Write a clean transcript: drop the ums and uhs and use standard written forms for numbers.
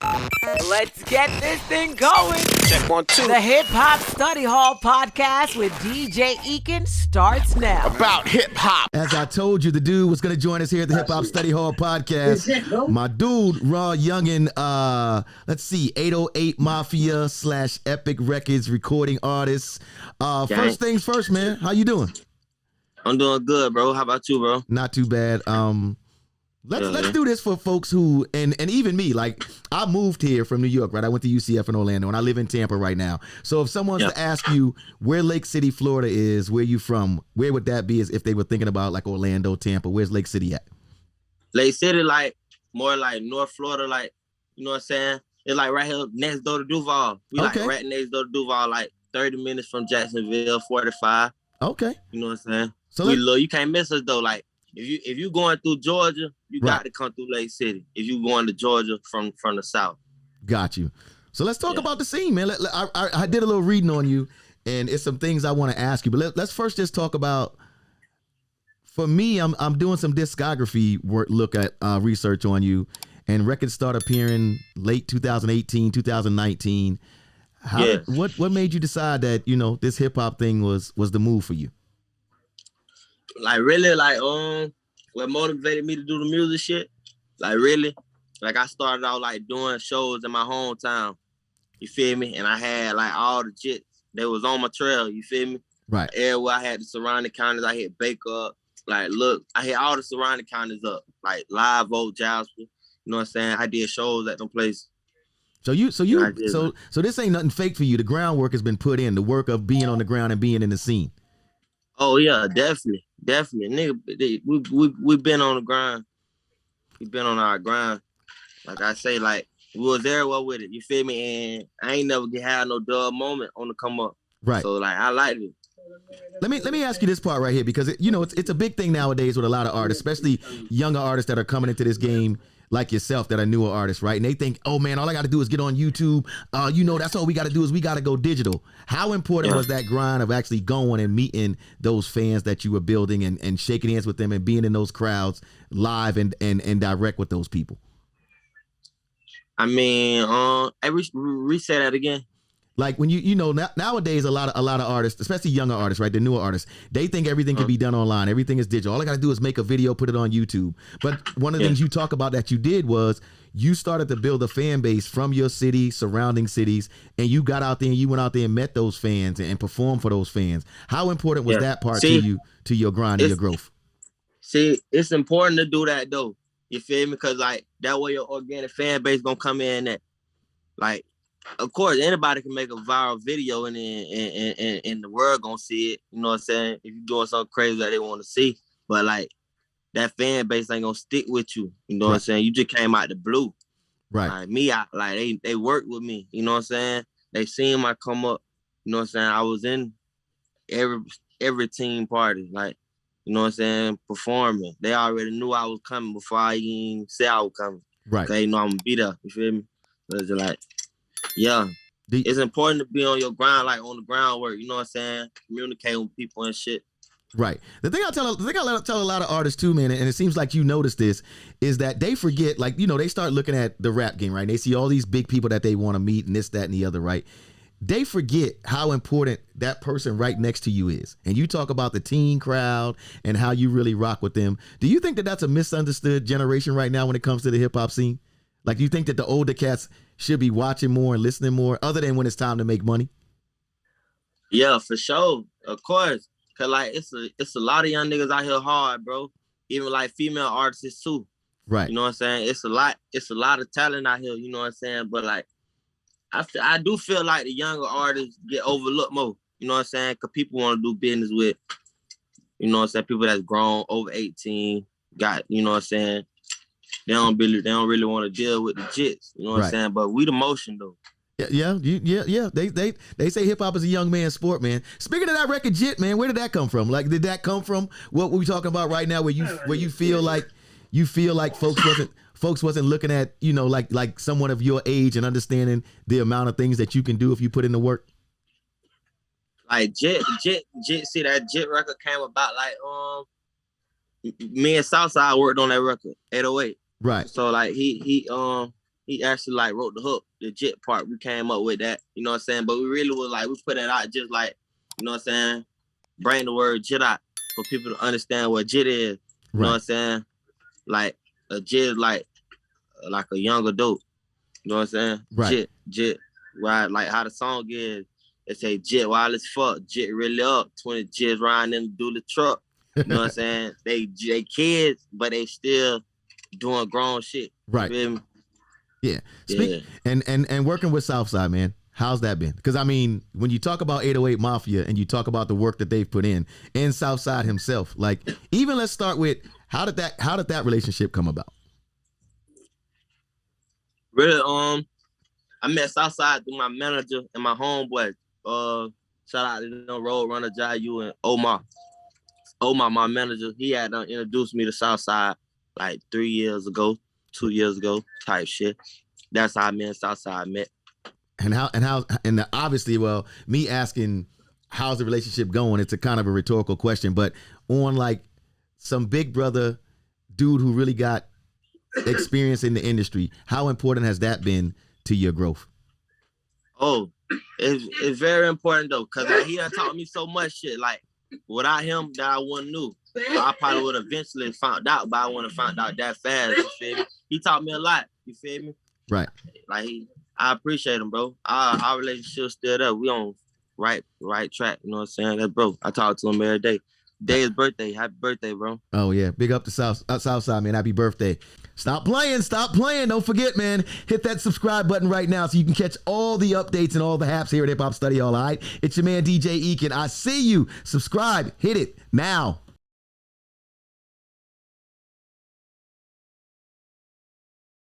Let's get this thing going. Check 1, 2. The Hip Hop Study Hall podcast with DJ Ekin starts now. About hip hop. As I told you, the dude was going to join us here at the Hip Hop Study Hall podcast. My dude, Raw Youngin, let's see, 808 Mafia / Epic Records recording artist. First things first, man. How you doing? I'm doing good, bro. How about you, bro? Not too bad. Let's do this for folks who, and even me, like I moved here from New York, right? I went to UCF in Orlando and I live in Tampa right now. So if someone's to ask you where Lake City, Florida is, where you from, where would that be as if they were thinking about like Orlando, Tampa? Where's Lake City at? Lake City, like more like North Florida, like, you know what I'm saying? It's like right here next door to Duval. We like right next door to Duval, like 30 minutes from Jacksonville, 45. Okay. You know what I'm saying? So you can't miss us though. Like if you going through Georgia, you got to come through Lake City. If you going to Georgia from the south. Got you. So let's talk about the scene, man. I did a little reading on you, and it's some things I want to ask you. But let's first just talk about. For me, I'm doing some discography work, research on you, and records start appearing late 2018, 2019. What made you decide that this hip hop thing was the move for you? Like really, like what motivated me to do the music shit, like really, like I started out like doing shows in my hometown, you feel me? And I had like all the jits that was on my trail, you feel me? Right. Everywhere I had the surrounding counties, I hit Baker up, like look, I hit all the surrounding counties up, like Live Oak, Jasper, you know what I'm saying? I did shows at them places. So this ain't nothing fake for you. The groundwork has been put in, the work of being on the ground and being in the scene. Oh yeah, definitely, nigga. We been on the grind. We been on our grind. Like I say, like we was there with it. You feel me? And I ain't never had no dull moment on the come up. Right. So like I like it. Let me ask you this part right here because it's a big thing nowadays with a lot of artists, especially younger artists that are coming into this game like yourself that are newer artists, right? And they think, oh man, all I got to do is get on YouTube. That's all we got to do is we got to go digital. How important was that grind of actually going and meeting those fans that you were building and shaking hands with them and being in those crowds live and direct with those people? I mean, reset that again. Like when nowadays a lot of artists, especially younger artists, right? The newer artists, they think everything can be done online. Everything is digital. All I got to do is make a video, put it on YouTube. But one of the things you talk about that you did was you started to build a fan base from your city, surrounding cities, and you got out there and you went out there and met those fans and performed for those fans. How important was that part to your grind and your growth? See, it's important to do that though. You feel me? Because like that way your organic fan base gonna come in that like. Of course, anybody can make a viral video and the world gonna see it. You know what I'm saying? If you're doing something crazy that they want to see, but like that fan base ain't gonna stick with you. You know what I'm saying? You just came out the blue, right? Like me, they worked with me. You know what I'm saying? They seen my come up. You know what I'm saying? I was in every team party, like you know what I'm saying, performing. They already knew I was coming before I even said I was coming. Right? They know I'm gonna be there. You feel me? But it's like. Yeah, it's important to be on your grind, like on the groundwork. You know what I'm saying? Communicate with people and shit. Right. The thing I tell a lot of artists too, man, and it seems like you notice this, is that they forget, like they start looking at the rap game, right? They see all these big people that they want to meet and this, that, and the other, right? They forget how important that person right next to you is. And you talk about the teen crowd and how you really rock with them. Do you think that that's a misunderstood generation right now when it comes to the hip hop scene? Like, do you think that the older cats should be watching more and listening more, other than when it's time to make money? Yeah, for sure. Of course. Cause like it's a lot of young niggas out here hard, bro. Even like female artists too. Right. You know what I'm saying? It's a lot of talent out here, you know what I'm saying? But like I do feel like the younger artists get overlooked more. You know what I'm saying? Cause people want to do business with, you know what I'm saying, people that's grown over 18, got, you know what I'm saying? They don't really want to deal with the jits, you know what I'm saying? But we the motion though. Yeah. They say hip hop is a young man's sport, man. Speaking of that record Jit, man, where did that come from? Like, did that come from what we talking about right now, where you feel like folks wasn't looking at, like someone of your age and understanding the amount of things that you can do if you put in the work? Like Jit, see that Jit record came about like me and Southside worked on that record, 808. Right. So like he he actually like wrote the hook, the jit part. We came up with that, you know what I'm saying? But we really was like, we put it out just like, you know what I'm saying? Bring the word jit out for people to understand what jit is. You know what I'm saying? Like a jit is like a young adult. You know what I'm saying? Right. Jit, right? Like how the song is. They say jit wild as fuck, jit really up. 20 jits riding in the truck. You know what I'm saying? They kids, but they still doing grown shit. Right. You feel me? Yeah. And working with Southside, man. How's that been? Because I mean, when you talk about 808 Mafia and you talk about the work that they've put in, and Southside himself, like even let's start with how did that relationship come about? Really, I met Southside through my manager and my homeboy. Shout out to Road Runner Jayu and Omar. Omar, my manager, he had introduced me to Southside like 2 years ago type shit. That's how me and Southside met. And obviously, well, me asking how's the relationship going, it's a kind of a rhetorical question, but on like some big brother dude who really got experience in the industry, how important has that been to your growth? Oh, it's very important though, cause like, he done taught me so much shit. Like without him, that I wouldn't knew. So I probably would have eventually found out, but I wouldn't have found out that fast. You feel me? He taught me a lot. You feel me? Right. Like I appreciate him, bro. Our relationship still there. We on right track. You know what I'm saying? That bro. I talk to him every day. Day is birthday. Happy birthday, bro. Oh yeah, big up to Southside, man. Happy birthday. Stop playing. Don't forget, man. Hit that subscribe button right now so you can catch all the updates and all the haps here at Hip Hop Study Hall. All right, it's your man DJ Ekin. I see you. Subscribe. Hit it now.